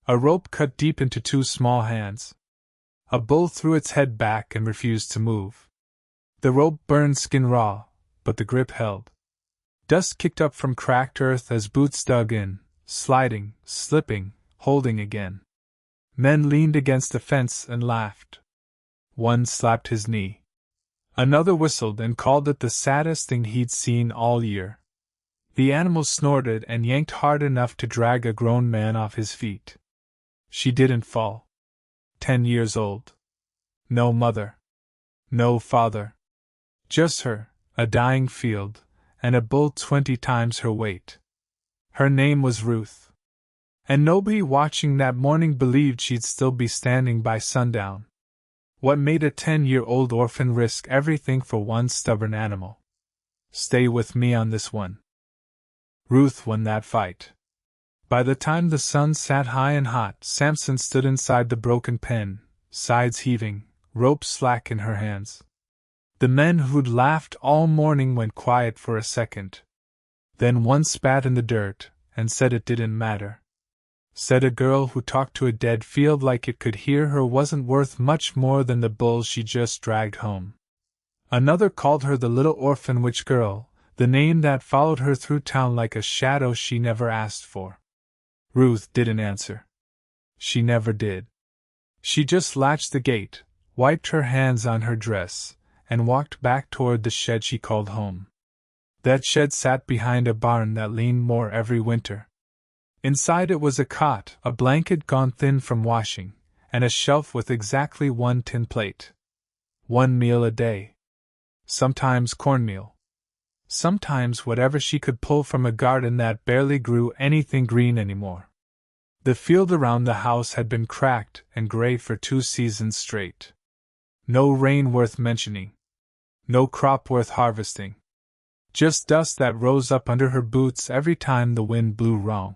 A rope cut deep into two small hands. A bull threw its head back and refused to move. The rope burned skin raw, but the grip held. Dust kicked up from cracked earth as boots dug in, sliding, slipping, holding again. Men leaned against the fence and laughed. One slapped his knee. Another whistled and called it the saddest thing he'd seen all year. The animal snorted and yanked hard enough to drag a grown man off his feet. She didn't fall. 10 years old. No mother. No father. Just her, a dying field, and a bull 20 times her weight. Her name was Ruth. And nobody watching that morning believed she'd still be standing by sundown. What made a 10-year-old orphan risk everything for one stubborn animal? Stay with me on this one. Ruth won that fight. By the time the sun sat high and hot, Samson stood inside the broken pen, sides heaving, rope slack in her hands. The men who'd laughed all morning went quiet for a second. Then one spat in the dirt and said it didn't matter. Said a girl who talked to a dead field like it could hear her wasn't worth much more than the bull she just dragged home. Another called her the little orphan witch girl, the name that followed her through town like a shadow she never asked for. Ruth didn't answer. She never did. She just latched the gate, wiped her hands on her dress, and walked back toward the shed she called home. That shed sat behind a barn that leaned more every winter. Inside it was a cot, a blanket gone thin from washing, and a shelf with exactly one tin plate. 1 meal a day. Sometimes cornmeal. Sometimes whatever she could pull from a garden that barely grew anything green anymore. The field around the house had been cracked and gray for 2 seasons straight. No rain worth mentioning. No crop worth harvesting. Just dust that rose up under her boots every time the wind blew wrong.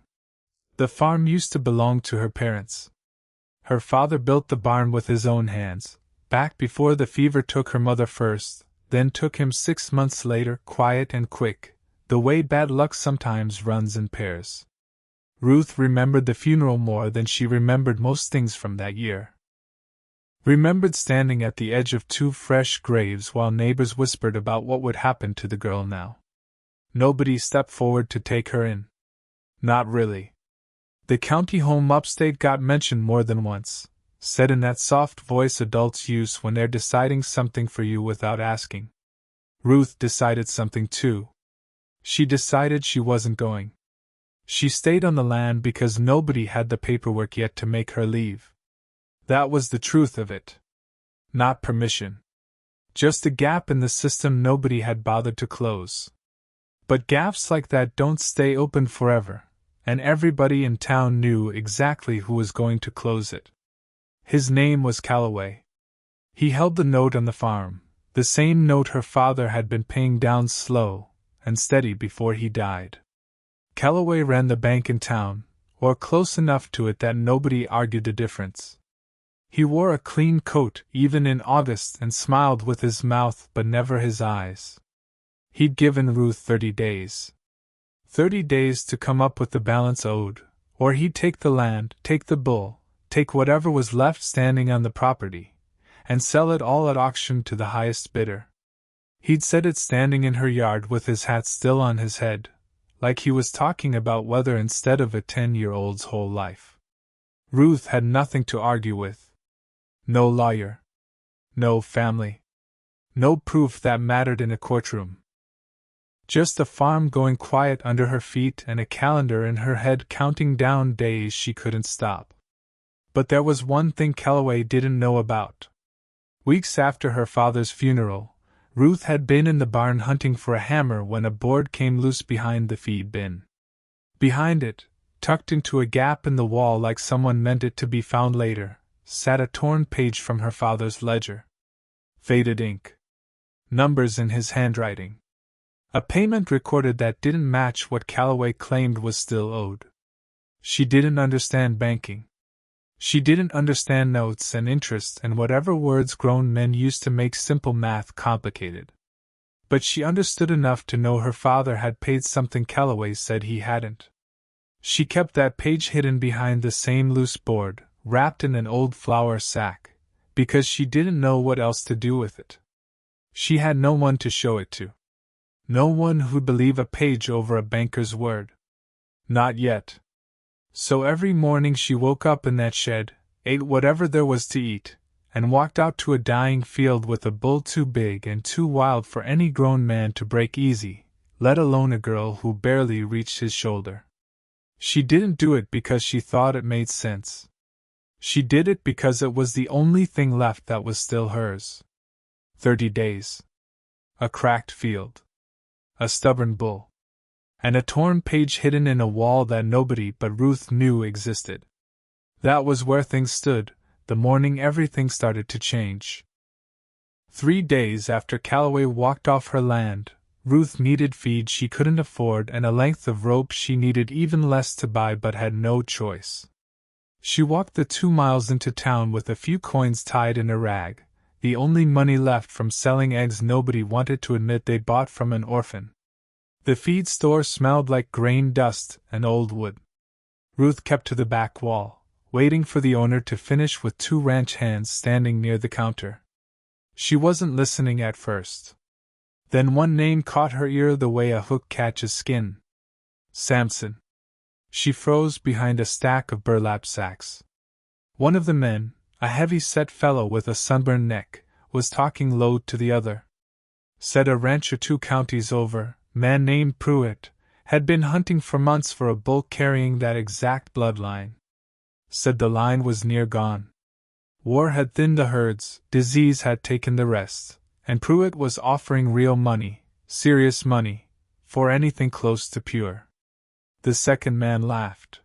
The farm used to belong to her parents. Her father built the barn with his own hands, back before the fever took her mother first, then took him 6 months later, quiet and quick, the way bad luck sometimes runs in pairs. Ruth remembered the funeral more than she remembered most things from that year. Remembered standing at the edge of 2 fresh graves while neighbors whispered about what would happen to the girl now. Nobody stepped forward to take her in. Not really. The county home upstate got mentioned more than once, said in that soft voice adults use when they're deciding something for you without asking. Ruth decided something too. She decided she wasn't going. She stayed on the land because nobody had the paperwork yet to make her leave. That was the truth of it. Not permission. Just a gap in the system nobody had bothered to close. But gaps like that don't stay open forever, and everybody in town knew exactly who was going to close it. His name was Calloway. He held the note on the farm, the same note her father had been paying down slow and steady before he died. Calloway ran the bank in town, or close enough to it that nobody argued the difference. He wore a clean coat even in August and smiled with his mouth but never his eyes. He'd given Ruth 30 days. 30 days to come up with the balance owed, or he'd take the land, take the bull, take whatever was left standing on the property, and sell it all at auction to the highest bidder. He'd set it standing in her yard with his hat still on his head, like he was talking about weather instead of a 10-year-old's whole life. Ruth had nothing to argue with. No lawyer. No family. No proof that mattered in a courtroom. Just a farm going quiet under her feet and a calendar in her head counting down days she couldn't stop. But there was one thing Calloway didn't know about. Weeks after her father's funeral, Ruth had been in the barn hunting for a hammer when a board came loose behind the feed bin. Behind it, tucked into a gap in the wall like someone meant it to be found later, sat a torn page from her father's ledger. Faded ink. Numbers in his handwriting. A payment recorded that didn't match what Calloway claimed was still owed. She didn't understand banking. She didn't understand notes and interest and whatever words grown men used to make simple math complicated. But she understood enough to know her father had paid something Calloway said he hadn't. She kept that page hidden behind the same loose board, wrapped in an old flour sack, because she didn't know what else to do with it. She had no one to show it to. No one who'd believe a page over a banker's word. Not yet. So every morning she woke up in that shed, ate whatever there was to eat, and walked out to a dying field with a bull too big and too wild for any grown man to break easy, let alone a girl who barely reached his shoulder. She didn't do it because she thought it made sense. She did it because it was the only thing left that was still hers. 30 days. A cracked field. A stubborn bull. And a torn page hidden in a wall that nobody but Ruth knew existed. That was where things stood, the morning everything started to change. 3 days after Calloway walked off her land, Ruth needed feed she couldn't afford and a length of rope she needed even less to buy but had no choice. She walked the 2 miles into town with a few coins tied in a rag, the only money left from selling eggs nobody wanted to admit they bought from an orphan. The feed store smelled like grain dust and old wood. Ruth kept to the back wall, waiting for the owner to finish with 2 ranch hands standing near the counter. She wasn't listening at first. Then one name caught her ear the way a hook catches skin. Samson. She froze behind a stack of burlap sacks. One of the men, a heavy-set fellow with a sunburned neck, was talking low to the other. Said a rancher 2 counties over, man named Pruitt, had been hunting for months for a bull carrying that exact bloodline. Said the line was near gone. War had thinned the herds, disease had taken the rest, and Pruitt was offering real money, serious money, for anything close to pure. The second man laughed.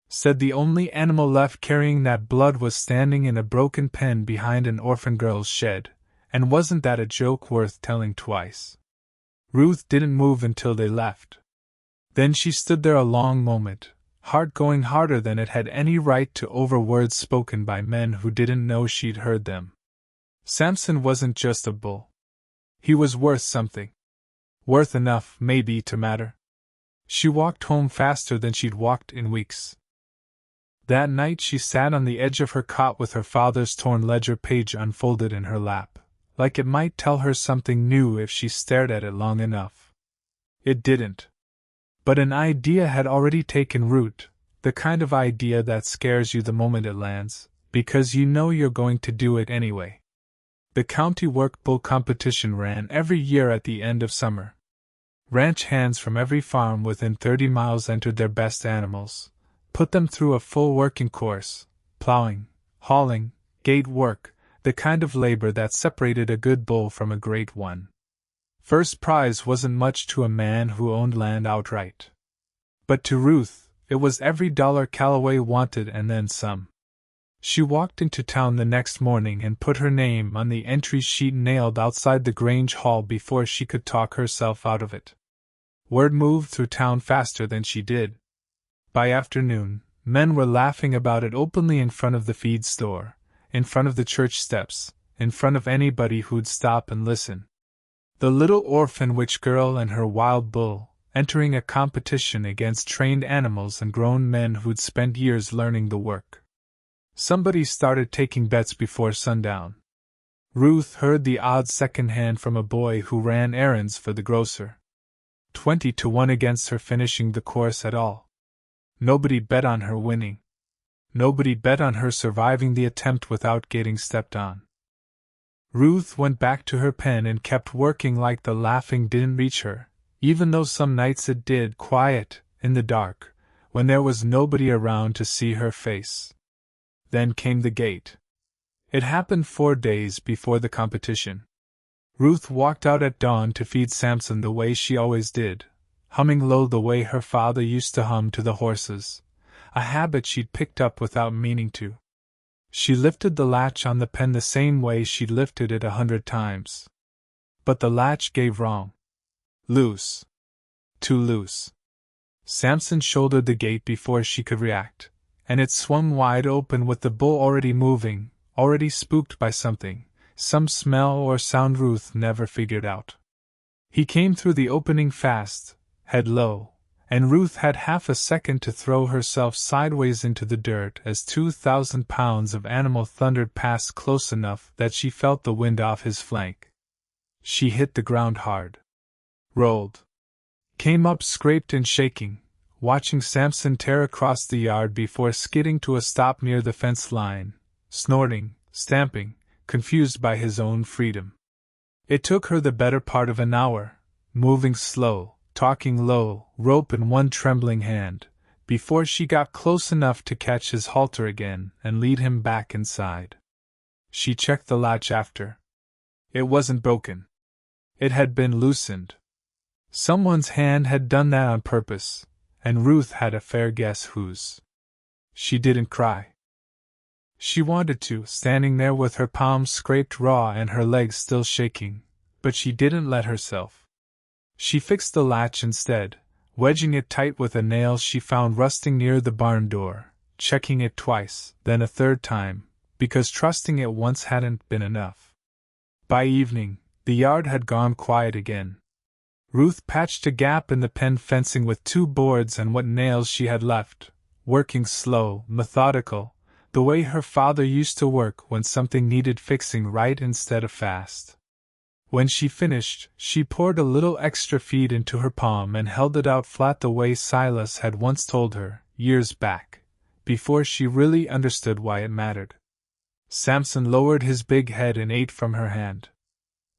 Said the only animal left carrying that blood was standing in a broken pen behind an orphan girl's shed, and wasn't that a joke worth telling twice? Ruth didn't move until they left. Then she stood there a long moment, heart going harder than it had any right to over words spoken by men who didn't know she'd heard them. Samson wasn't just a bull. He was worth something. Worth enough, maybe, to matter. She walked home faster than she'd walked in weeks. That night she sat on the edge of her cot with her father's torn ledger page unfolded in her lap, like it might tell her something new if she stared at it long enough. It didn't. But an idea had already taken root, the kind of idea that scares you the moment it lands, because you know you're going to do it anyway. The county work bull competition ran every year at the end of summer. Ranch hands from every farm within 30 miles entered their best animals, put them through a full working course, plowing, hauling, gate work, the kind of labor that separated a good bull from a great one. First prize wasn't much to a man who owned land outright. But to Ruth, it was every dollar Calloway wanted and then some. She walked into town the next morning and put her name on the entry sheet nailed outside the Grange Hall before she could talk herself out of it. Word moved through town faster than she did. By afternoon, men were laughing about it openly in front of the feed store, in front of the church steps, in front of anybody who'd stop and listen. The little orphan witch girl and her wild bull, entering a competition against trained animals and grown men who'd spent years learning the work. Somebody started taking bets before sundown. Ruth heard the odds secondhand from a boy who ran errands for the grocer. 20 to 1 against her finishing the course at all. Nobody bet on her winning. Nobody bet on her surviving the attempt without getting stepped on. Ruth went back to her pen and kept working like the laughing didn't reach her, even though some nights it did, quiet, in the dark, when there was nobody around to see her face. Then came the gate. It happened 4 days before the competition. Ruth walked out at dawn to feed Samson the way she always did, humming low the way her father used to hum to the horses, a habit she'd picked up without meaning to. She lifted the latch on the pen the same way she'd lifted it 100 times. But the latch gave wrong. Loose. Too loose. Samson shouldered the gate before she could react, and it swung wide open with the bull already moving, already spooked by something, some smell or sound Ruth never figured out. He came through the opening fast, head low, and Ruth had half a second to throw herself sideways into the dirt as 2,000 pounds of animal thundered past close enough that she felt the wind off his flank. She hit the ground hard. Rolled. Came up scraped and shaking, watching Samson tear across the yard before skidding to a stop near the fence line, snorting, stamping, confused by his own freedom. It took her the better part of an hour, moving slow, talking low, rope in one trembling hand, before she got close enough to catch his halter again and lead him back inside. She checked the latch after. It wasn't broken. It had been loosened. Someone's hand had done that on purpose, and Ruth had a fair guess whose. She didn't cry. She wanted to, standing there with her palms scraped raw and her legs still shaking, but she didn't let herself. She fixed the latch instead, wedging it tight with a nail she found rusting near the barn door, checking it twice, then a third time, because trusting it once hadn't been enough. By evening, the yard had gone quiet again. Ruth patched a gap in the pen fencing with 2 boards and what nails she had left, working slow, methodical, the way her father used to work when something needed fixing right instead of fast. When she finished, she poured a little extra feed into her palm and held it out flat the way Silas had once told her, years back, before she really understood why it mattered. Samson lowered his big head and ate from her hand.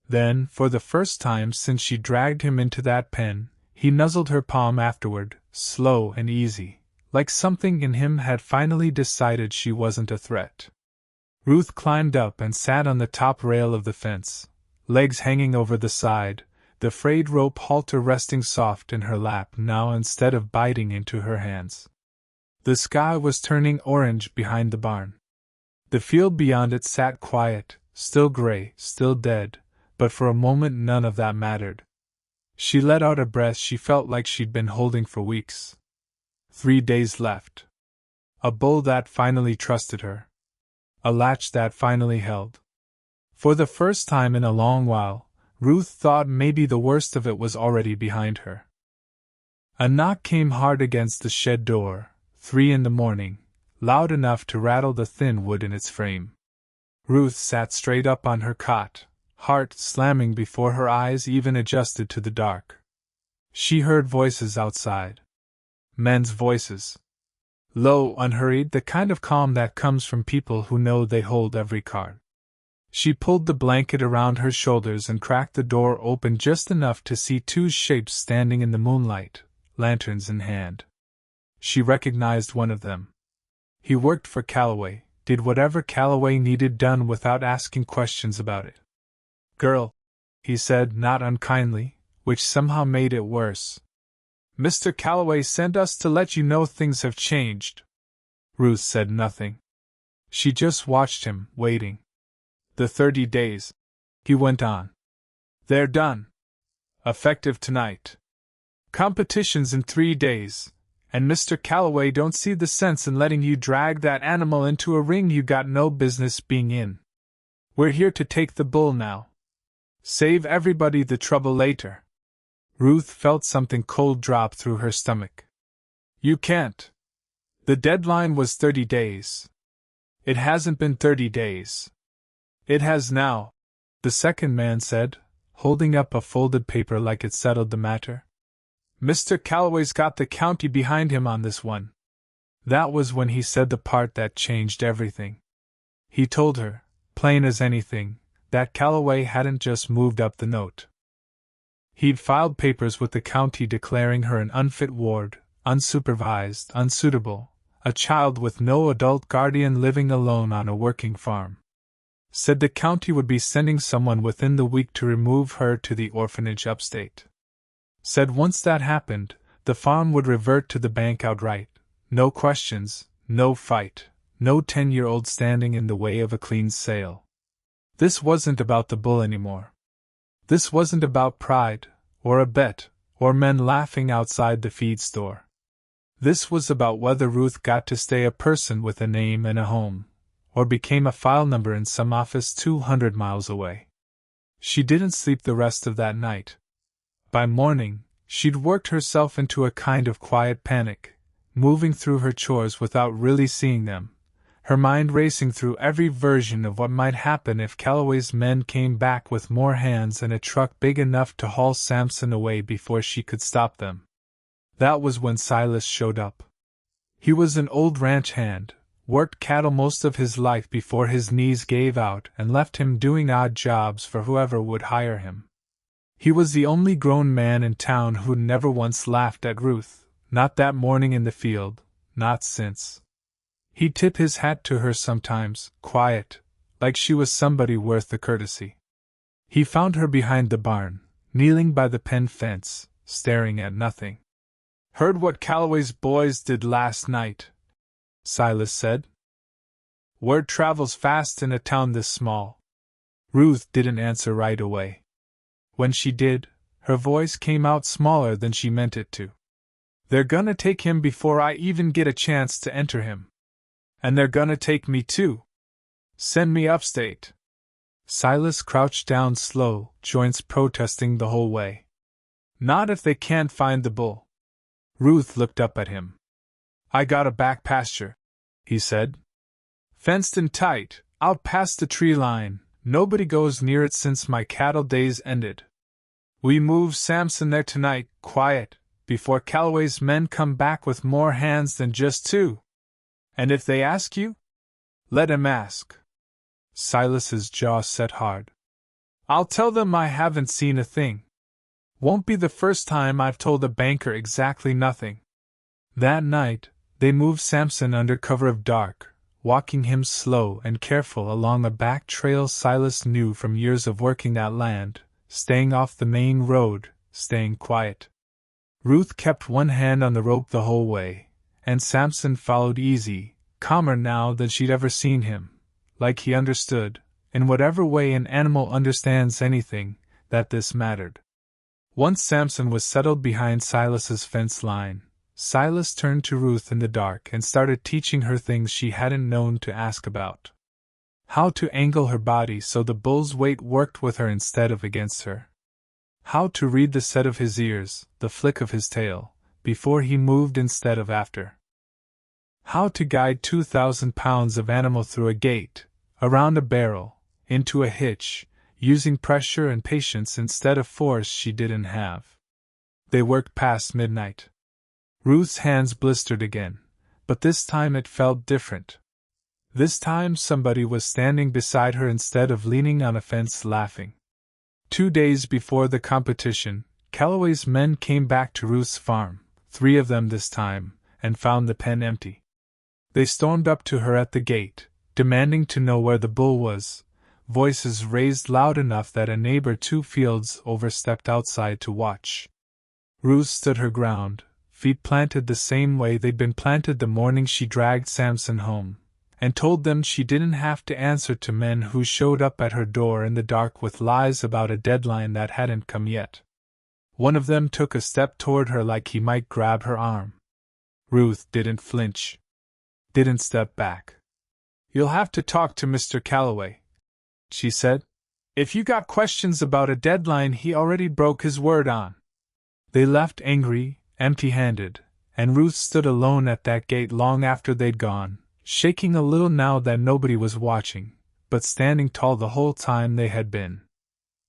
Then, for the first time since she dragged him into that pen, he nuzzled her palm afterward, slow and easy, like something in him had finally decided she wasn't a threat. Ruth climbed up and sat on the top rail of the fence, legs hanging over the side, the frayed rope halter resting soft in her lap now instead of biting into her hands. The sky was turning orange behind the barn. The field beyond it sat quiet, still gray, still dead, but for a moment none of that mattered. She let out a breath she felt like she'd been holding for weeks. 3 days left. A bull that finally trusted her. A latch that finally held. For the first time in a long while, Ruth thought maybe the worst of it was already behind her. A knock came hard against the shed door, 3 in the morning, loud enough to rattle the thin wood in its frame. Ruth sat straight up on her cot, heart slamming before her eyes even adjusted to the dark. She heard voices outside. Men's voices. Low, unhurried, the kind of calm that comes from people who know they hold every card. She pulled the blanket around her shoulders and cracked the door open just enough to see 2 shapes standing in the moonlight, lanterns in hand. She recognized one of them. He worked for Calloway, did whatever Calloway needed done without asking questions about it. "Girl," he said, not unkindly, which somehow made it worse. "Mr. Calloway sent us to let you know things have changed." Ruth said nothing. She just watched him, waiting. "The 30 days," he went on. "They're done. Effective tonight. Competition's in 3 days, and Mr. Calloway don't see the sense in letting you drag that animal into a ring you got no business being in. We're here to take the bull now. Save everybody the trouble later." Ruth felt something cold drop through her stomach. "You can't. The deadline was 30 days. It hasn't been 30 days. It has now," the second man said, holding up a folded paper like it settled the matter. "Mr. Calloway's got the county behind him on this one." That was when he said the part that changed everything. He told her, plain as anything, that Calloway hadn't just moved up the note. He'd filed papers with the county declaring her an unfit ward, unsupervised, unsuitable, a child with no adult guardian living alone on a working farm. Said the county would be sending someone within the week to remove her to the orphanage upstate. Said once that happened, the farm would revert to the bank outright, no questions, no fight, no 10-year-old standing in the way of a clean sale. This wasn't about the bull anymore. This wasn't about pride, or a bet, or men laughing outside the feed store. This was about whether Ruth got to stay a person with a name and a home, or became a file number in some office 200 miles away. She didn't sleep the rest of that night. By morning, She'd worked herself into a kind of quiet panic, moving through her chores without really seeing them, her mind racing through every version of what might happen if Calloway's men came back with more hands and a truck big enough to haul Samson away before she could stop them. That was when Silas showed up. He was an old ranch hand, worked cattle most of his life before his knees gave out and left him doing odd jobs for whoever would hire him. He was the only grown man in town who'd never once laughed at Ruth, not that morning in the field, not since. He'd tip his hat to her sometimes, quiet, like she was somebody worth the courtesy. He found her behind the barn, kneeling by the pen fence, staring at nothing. "Heard what Calloway's boys did last night," Silas said. "Word travels fast in a town this small." Ruth didn't answer right away. When she did, her voice came out smaller than she meant it to. "They're gonna take him before I even get a chance to enter him. And they're gonna take me too. Send me upstate." Silas crouched down slow, joints protesting the whole way. "Not if they can't find the bull." Ruth looked up at him. "I got a back pasture," he said. "Fenced in tight, out past the tree line. Nobody goes near it since my cattle days ended. We move Samson there tonight, quiet, before Calloway's men come back with more hands than just two. And if they ask you, let 'em ask." Silas's jaw set hard. "I'll tell them I haven't seen a thing. Won't be the first time I've told a banker exactly nothing." That night, they moved Samson under cover of dark, walking him slow and careful along a back trail Silas knew from years of working that land, staying off the main road, staying quiet. Ruth kept one hand on the rope the whole way, and Samson followed easy, calmer now than she'd ever seen him, like he understood, in whatever way an animal understands anything, that this mattered. Once Samson was settled behind Silas's fence line, Silas turned to Ruth in the dark and started teaching her things she hadn't known to ask about. How to angle her body so the bull's weight worked with her instead of against her. How to read the set of his ears, the flick of his tail, before he moved instead of after. How to guide 2,000 pounds of animal through a gate, around a barrel, into a hitch, using pressure and patience instead of force she didn't have. They worked past midnight. Ruth's hands blistered again, but this time it felt different. This time somebody was standing beside her instead of leaning on a fence laughing. 2 days before the competition, Calloway's men came back to Ruth's farm, 3 of them this time, and found the pen empty. They stormed up to her at the gate, demanding to know where the bull was, voices raised loud enough that a neighbor 2 fields over stepped outside to watch. Ruth stood her ground, feet planted the same way they'd been planted the morning she dragged Samson home, and told them she didn't have to answer to men who showed up at her door in the dark with lies about a deadline that hadn't come yet. One of them took a step toward her like he might grab her arm. Ruth didn't flinch. Didn't step back. "You'll have to talk to Mr. Calloway," she said. "If you got questions about a deadline he already broke his word on." They left angry, empty-handed, and Ruth stood alone at that gate long after they'd gone, shaking a little now that nobody was watching, but standing tall the whole time they had been.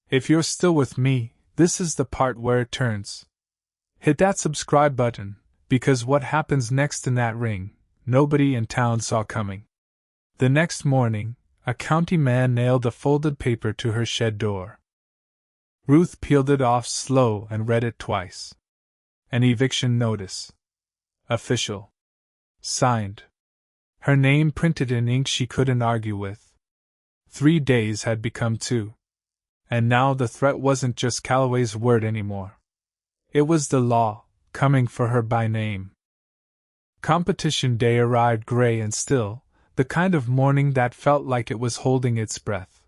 If you're still with me, this is the part where it turns. Hit that subscribe button, because what happens next in that ring, nobody in town saw coming. The next morning, a county man nailed a folded paper to her shed door. Ruth peeled it off slow and read it twice. An eviction notice. Official. Signed. Her name printed in ink she couldn't argue with. 3 days had become 2. And now the threat wasn't just Calloway's word anymore. It was the law, coming for her by name. Competition day arrived gray and still, the kind of morning that felt like it was holding its breath.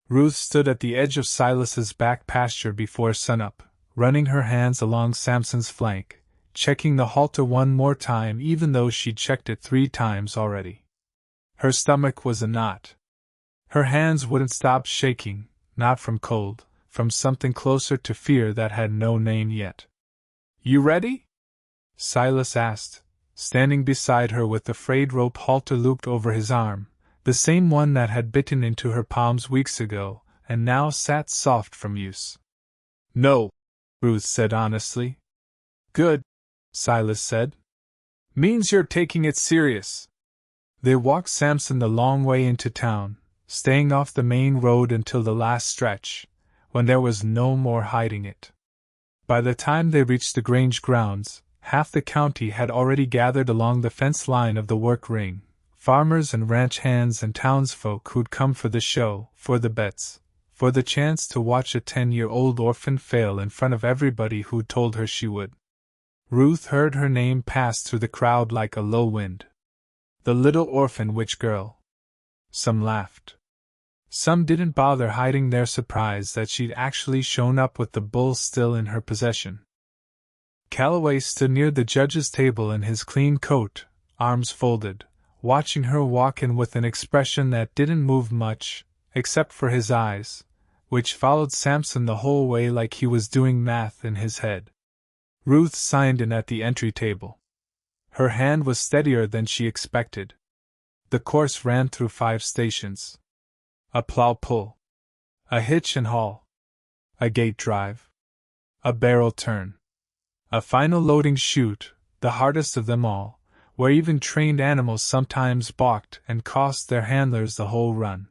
Ruth stood at the edge of Silas's back pasture before sunup, running her hands along Samson's flank, checking the halter one more time even though she'd checked it 3 times already. Her stomach was a knot. Her hands wouldn't stop shaking, not from cold, from something closer to fear that had no name yet. You ready? Silas asked, standing beside her with the frayed rope halter looped over his arm, the same one that had bitten into her palms weeks ago, and now sat soft from use. No, Ruth said honestly. Good, Silas said. Means you're taking it serious. They walked Samson the long way into town, staying off the main road until the last stretch, when there was no more hiding it. By the time they reached the Grange grounds, half the county had already gathered along the fence line of the work ring, farmers and ranch hands and townsfolk who'd come for the show, for the bets, for the chance to watch a 10-year-old orphan fail in front of everybody who'd told her she would. Ruth heard her name pass through the crowd like a low wind. The little orphan witch girl. Some laughed. Some didn't bother hiding their surprise that she'd actually shown up with the bull still in her possession. Calloway stood near the judge's table in his clean coat, arms folded, watching her walk in with an expression that didn't move much, except for his eyes, which followed Samson the whole way like he was doing math in his head. Ruth signed in at the entry table. Her hand was steadier than she expected. The course ran through 5 stations. A plow pull. A hitch and haul. A gate drive. A barrel turn. A final loading chute, the hardest of them all, where even trained animals sometimes balked and cost their handlers the whole run.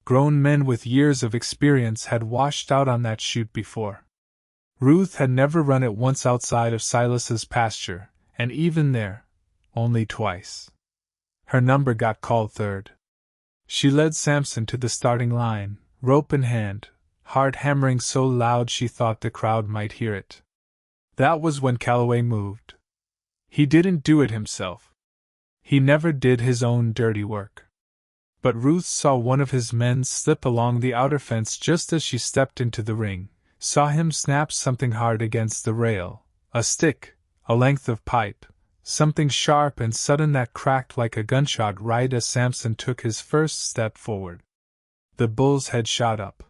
Grown men with years of experience had washed out on that chute before. Ruth had never run it once outside of Silas's pasture, and even there, only twice. Her number got called third. She led Samson to the starting line, rope in hand, heart hammering so loud she thought the crowd might hear it. That was when Calloway moved. He didn't do it himself. He never did his own dirty work. But Ruth saw one of his men slip along the outer fence just as she stepped into the ring, saw him snap something hard against the rail, a stick, a length of pipe, something sharp and sudden that cracked like a gunshot right as Samson took his first step forward. The bull's head shot up.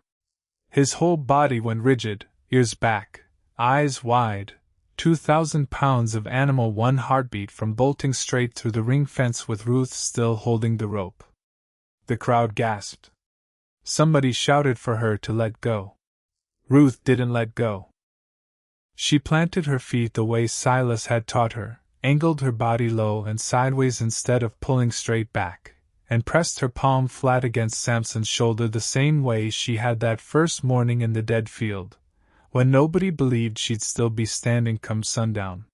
His whole body went rigid, ears back, eyes wide, 2,000 pounds of animal, one heartbeat from bolting straight through the ring fence with Ruth still holding the rope. The crowd gasped. Somebody shouted for her to let go. Ruth didn't let go. She planted her feet the way Silas had taught her, angled her body low and sideways instead of pulling straight back, and pressed her palm flat against Samson's shoulder the same way she had that first morning in the dead field, when nobody believed she'd still be standing come sundown.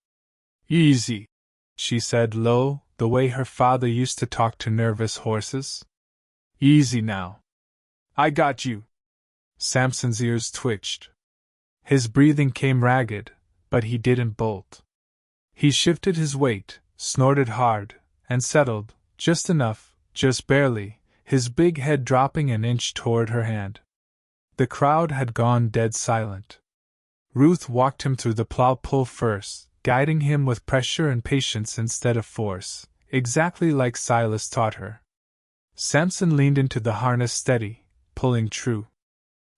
Easy, she said low, the way her father used to talk to nervous horses. Easy now. I got you. Samson's ears twitched. His breathing came ragged, but he didn't bolt. He shifted his weight, snorted hard, and settled, just enough, just barely, his big head dropping an inch toward her hand. The crowd had gone dead silent. Ruth walked him through the plow pull first, guiding him with pressure and patience instead of force, exactly like Silas taught her. Samson leaned into the harness steady, pulling true.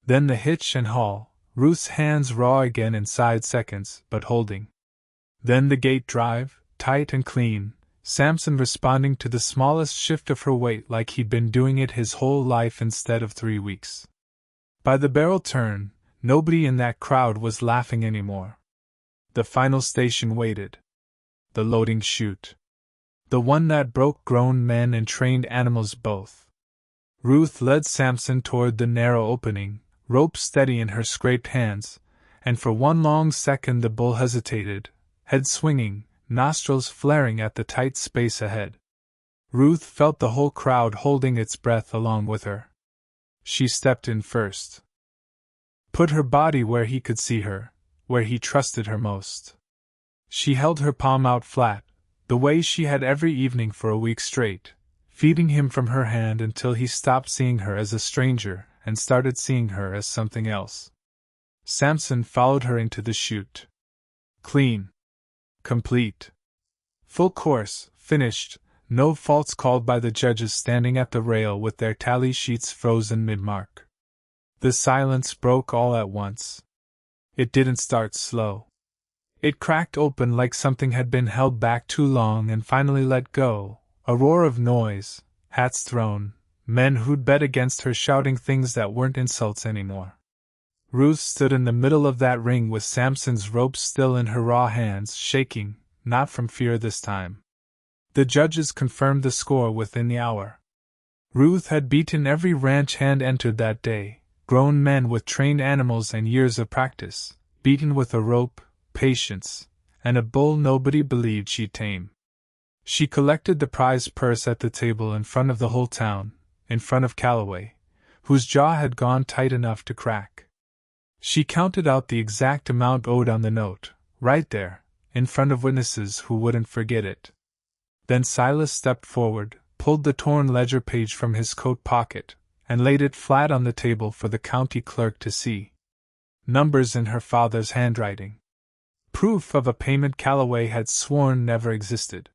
Then the hitch and haul, Ruth's hands raw again inside seconds, but holding. Then the gate drive, tight and clean, Samson responding to the smallest shift of her weight like he'd been doing it his whole life instead of 3 weeks. By the barrel turn, nobody in that crowd was laughing anymore. The final station waited. The loading chute. The one that broke grown men and trained animals both. Ruth led Samson toward the narrow opening, rope steady in her scraped hands, and for one long second the bull hesitated, head swinging, nostrils flaring at the tight space ahead. Ruth felt the whole crowd holding its breath along with her. She stepped in first. Put her body where he could see her, where he trusted her most. She held her palm out flat, the way she had every evening for a week straight, feeding him from her hand until he stopped seeing her as a stranger and started seeing her as something else. Samson followed her into the chute. Clean. Complete. Full course, finished, no faults called by the judges standing at the rail with their tally sheets frozen mid-mark. The silence broke all at once. It didn't start slow. It cracked open like something had been held back too long and finally let go. A roar of noise, hats thrown, men who'd bet against her shouting things that weren't insults anymore. Ruth stood in the middle of that ring with Samson's rope still in her raw hands, shaking, not from fear this time. The judges confirmed the score within the hour. Ruth had beaten every ranch hand entered that day, grown men with trained animals and years of practice, beaten with a rope, patience, and a bull nobody believed she'd tame. She collected the prize purse at the table in front of the whole town, in front of Calloway, whose jaw had gone tight enough to crack. She counted out the exact amount owed on the note, right there, in front of witnesses who wouldn't forget it. Then Silas stepped forward, pulled the torn ledger page from his coat pocket, and laid it flat on the table for the county clerk to see. Numbers in her father's handwriting. Proof of a payment Calloway had sworn never existed.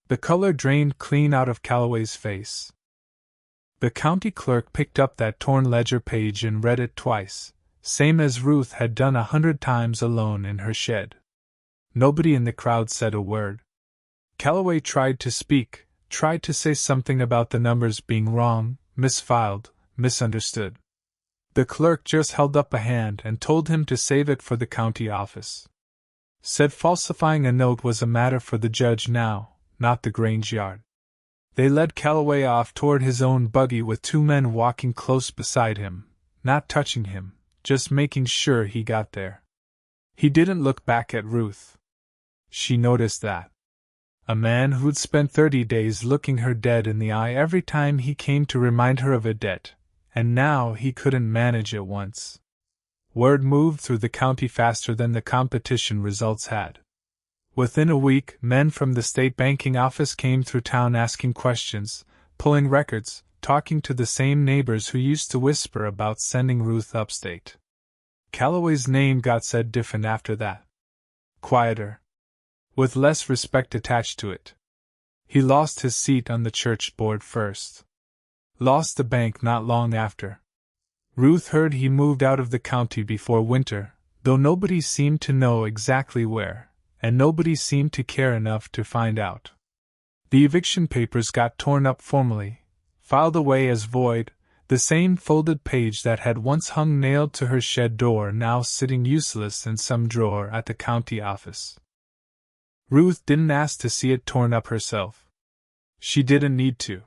The color drained clean out of Calloway's face. The county clerk picked up that torn ledger page and read it twice, same as Ruth had done 100 times alone in her shed. Nobody in the crowd said a word. Calloway tried to speak, tried to say something about the numbers being wrong, misfiled, misunderstood. The clerk just held up a hand and told him to save it for the county office. Said falsifying a note was a matter for the judge now, not the Grange yard. They led Calloway off toward his own buggy with 2 men walking close beside him, not touching him, just making sure he got there. He didn't look back at Ruth. She noticed that. A man who'd spent 30 days looking her dead in the eye every time he came to remind her of a debt, and now he couldn't manage it once. Word moved through the county faster than the competition results had. Within a week, men from the state banking office came through town asking questions, pulling records, talking to the same neighbors who used to whisper about sending Ruth upstate. Calloway's name got said different after that. Quieter. With less respect attached to it. He lost his seat on the church board first. Lost the bank not long after. Ruth heard he moved out of the county before winter, though nobody seemed to know exactly where, and nobody seemed to care enough to find out. The eviction papers got torn up formally, filed away as void, the same folded page that had once hung nailed to her shed door now sitting useless in some drawer at the county office. Ruth didn't ask to see it torn up herself. She didn't need to.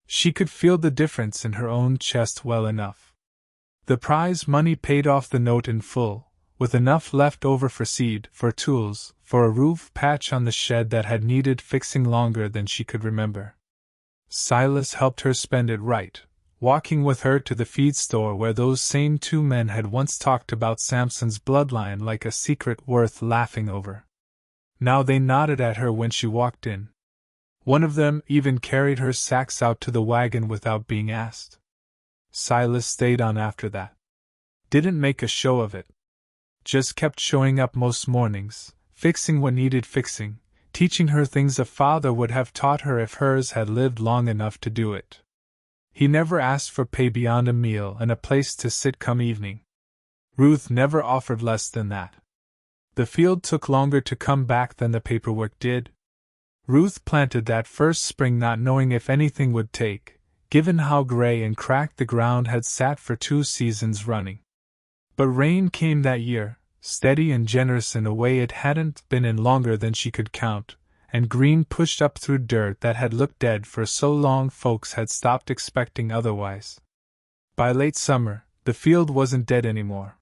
She could feel the difference in her own chest well enough. The prize money paid off the note in full, with enough left over for seed, for tools, for a roof patch on the shed that had needed fixing longer than she could remember. Silas helped her spend it right, walking with her to the feed store where those same 2 men had once talked about Samson's bloodline like a secret worth laughing over. Now they nodded at her when she walked in. One of them even carried her sacks out to the wagon without being asked. Silas stayed on after that. Didn't make a show of it. Just kept showing up most mornings, fixing what needed fixing, teaching her things a father would have taught her if hers had lived long enough to do it. He never asked for pay beyond a meal and a place to sit come evening. Ruth never offered less than that. The field took longer to come back than the paperwork did. Ruth planted that first spring not knowing if anything would take, given how gray and cracked the ground had sat for 2 seasons running. But rain came that year, steady and generous in a way it hadn't been in longer than she could count, and green pushed up through dirt that had looked dead for so long folks had stopped expecting otherwise. By late summer, the field wasn't dead anymore.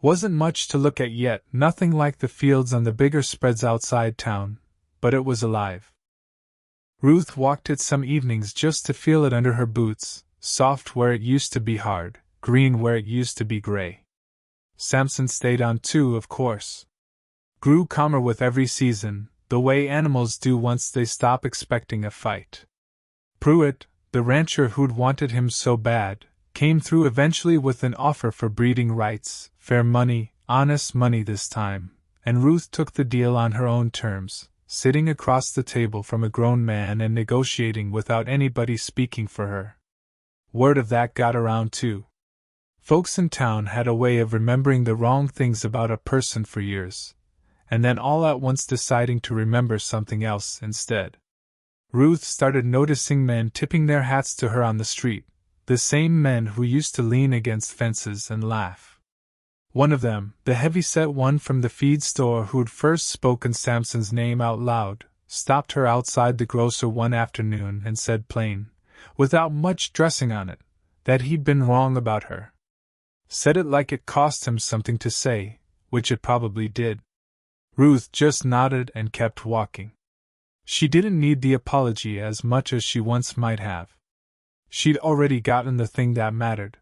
Wasn't much to look at yet, nothing like the fields on the bigger spreads outside town, but it was alive. Ruth walked it some evenings just to feel it under her boots, soft where it used to be hard, green where it used to be gray. Samson stayed on too, of course. Grew calmer with every season, the way animals do once they stop expecting a fight. Pruitt, the rancher who'd wanted him so bad, came through eventually with an offer for breeding rights, fair money, honest money this time, and Ruth took the deal on her own terms, sitting across the table from a grown man and negotiating without anybody speaking for her. Word of that got around too. Folks in town had a way of remembering the wrong things about a person for years, and then all at once deciding to remember something else instead. Ruth started noticing men tipping their hats to her on the street, the same men who used to lean against fences and laugh. One of them, the heavy-set one from the feed store who'd first spoken Samson's name out loud, stopped her outside the grocer one afternoon and said plain, without much dressing on it, that he'd been wrong about her. Said it like it cost him something to say, which it probably did. Ruth just nodded and kept walking. She didn't need the apology as much as she once might have. She'd already gotten the thing that mattered.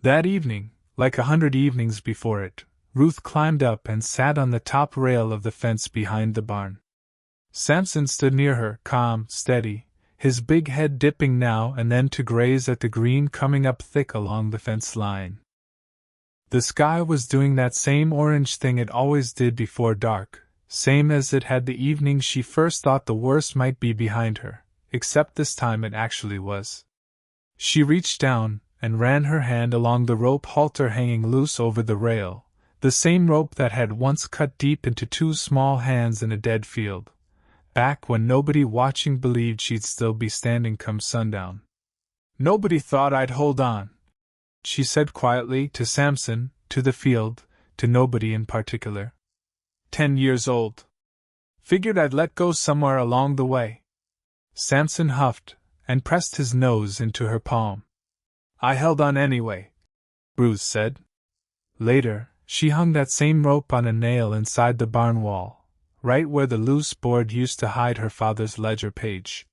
That evening, like 100 evenings before it, Ruth climbed up and sat on the top rail of the fence behind the barn. Samson stood near her, calm, steady, his big head dipping now and then to graze at the green coming up thick along the fence line. The sky was doing that same orange thing it always did before dark, same as it had the evening she first thought the worst might be behind her, except this time it actually was. She reached down and ran her hand along the rope halter hanging loose over the rail, the same rope that had once cut deep into two small hands in a dead field, back when nobody watching believed she'd still be standing come sundown. "Nobody thought I'd hold on," she said quietly to Samson, to the field, to nobody in particular. 10 years old. Figured I'd let go somewhere along the way. Samson huffed and pressed his nose into her palm. "I held on anyway," Ruth said. Later, she hung that same rope on a nail inside the barn wall, right where the loose board used to hide her father's ledger page.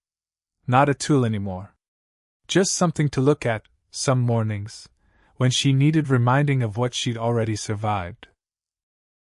Not a tool anymore. Just something to look at, some mornings, when she needed reminding of what she'd already survived.